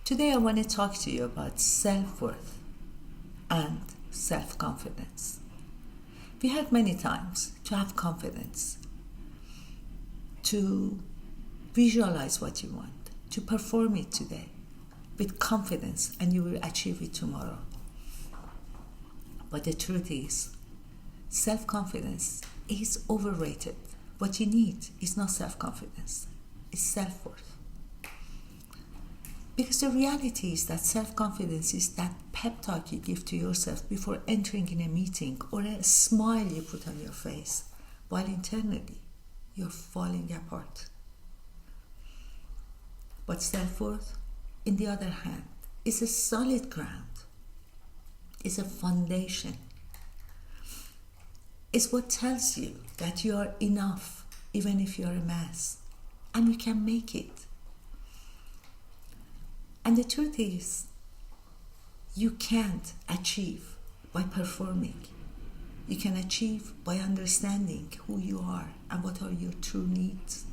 Today I want to talk to you about self-worth and self-confidence. We heard many times to have confidence, to visualize what you want, to perform it today with confidence, and you will achieve it tomorrow. But the truth is, self-confidence is overrated. What you need is not self-confidence, it's self-worth. Because the reality is that self-confidence is that pep talk you give to yourself before entering in a meeting, or a smile you put on your face, while internally you're falling apart. But self-worth, in the other hand, is a solid ground, is a foundation. It's what tells you that you are enough, even if you're a mess, and you can make it. And the truth is, you can't achieve by performing. You can achieve by understanding who you are and what are your true needs.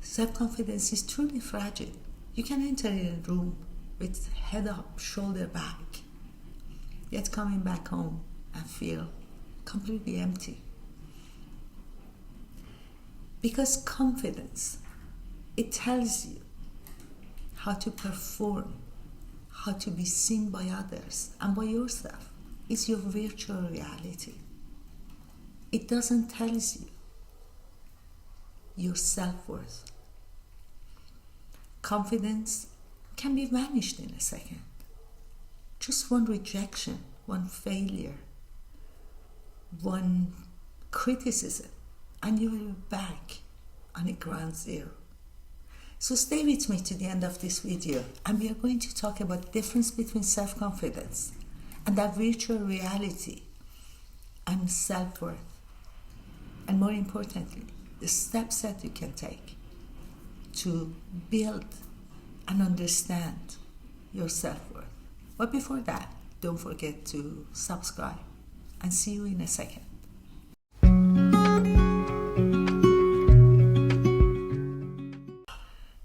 Self-confidence is truly fragile. You can enter in a room with head up, shoulder back, yet coming back home and feel completely empty. Because confidence, it tells you how to perform, how to be seen by others and by yourself. It's your virtual reality. It doesn't tell you your self-worth. Confidence can be vanished in a second. Just one rejection, one failure, one criticism, and you will be back on a ground zero. So stay with me to the end of this video, and we are going to talk about the difference between self-confidence and that virtual reality and self-worth. And more importantly, the steps that you can take to build and understand your self-worth. But before that, don't forget to subscribe, and see you in a second.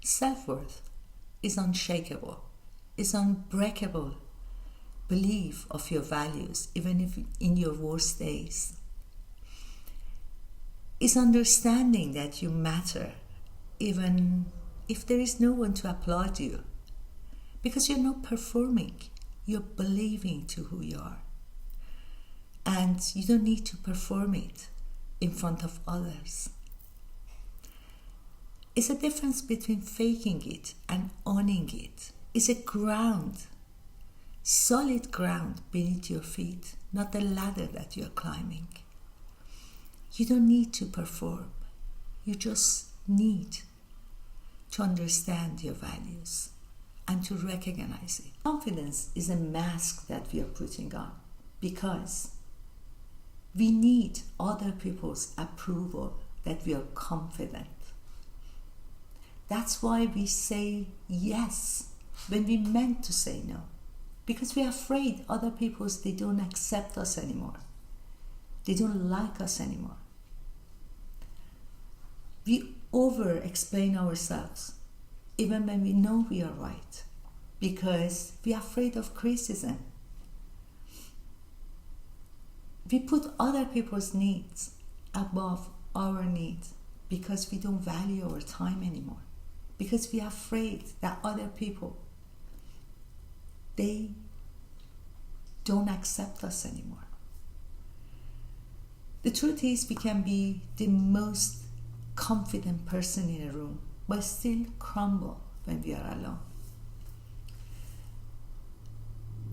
Self-worth is unshakable, is unbreakable belief of your values, even if in your worst days. Is understanding that you matter, even if there is no one to applaud you, because you're not performing, you're believing to who you are. And you don't need to perform it in front of others. It's a difference between faking it and owning it. It's a ground, solid ground beneath your feet, not the ladder that you're climbing. You don't need to perform. You just need to understand your values and to recognize it. Confidence is a mask that we are putting on because we need other people's approval that we are confident. That's why we say yes when we meant to say no. Because we are afraid other people's, they don't accept us anymore. They don't like us anymore. We over-explain ourselves, even when we know we are right, because we are afraid of criticism. We put other people's needs above our needs because we don't value our time anymore. Because we are afraid that other people, they don't accept us anymore. The truth is, we can be the most confident person in a room, but still crumble when we are alone.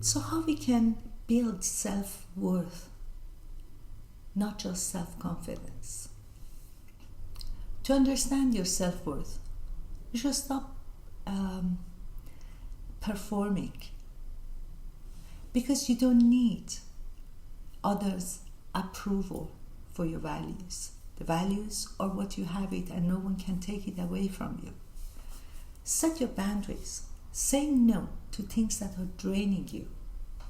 So how we can build self-worth, not just self-confidence? To understand your self-worth, you should stop performing, because you don't need others' approval for your values. The values are what you have it, and no one can take it away from you. Set your boundaries. Say no to things that are draining you.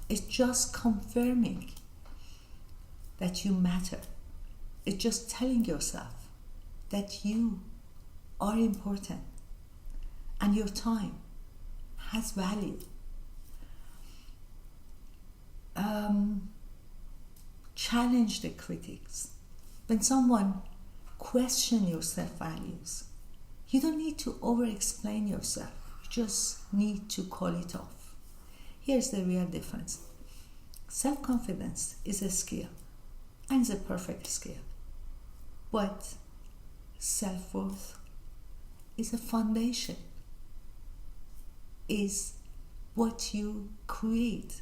It's just confirming that you matter. It's just telling yourself that you are important and your time has value. Challenge the critics. When someone questions your self-values, you don't need to over-explain yourself. You just need to call it off. Here's the real difference. Self-confidence is a skill, and it's a perfect skill. But self-worth is a foundation, is what you create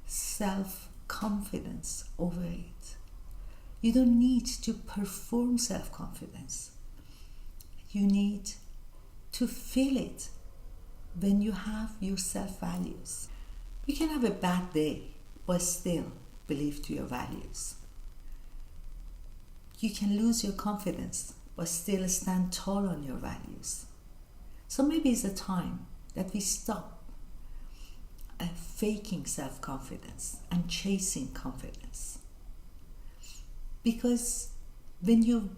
self-confidence over it. You don't need to perform self-confidence. You need to feel it when you have your self-values. You can have a bad day, but still believe to your values. You can lose your confidence, but still stand tall on your values. So maybe it's a time that we stop faking self-confidence and chasing confidence. Because when you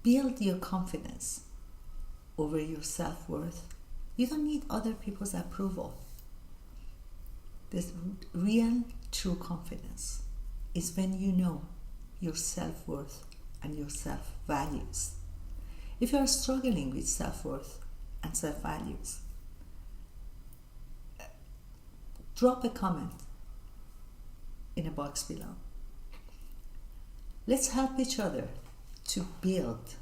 build your confidence over your self-worth, you don't need other people's approval. The real, true confidence is when you know your self-worth and your self-values. If you are struggling with self-worth and self-values, drop a comment in a box below. Let's help each other to build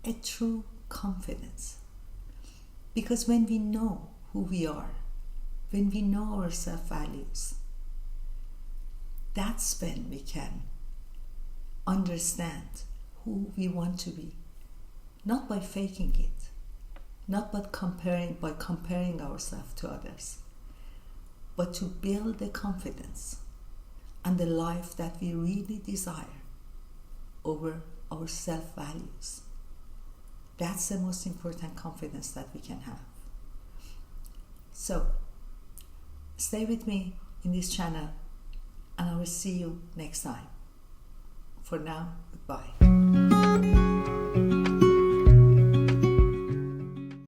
a true confidence. Because when we know who we are, when we know our self-values, that's when we can understand who we want to be. Not by faking it, not by comparing ourselves to others, but to build the confidence and the life that we really desire over our self-values. That's the most important confidence that we can have. So, stay with me in this channel, and I will see you next time. For now, goodbye.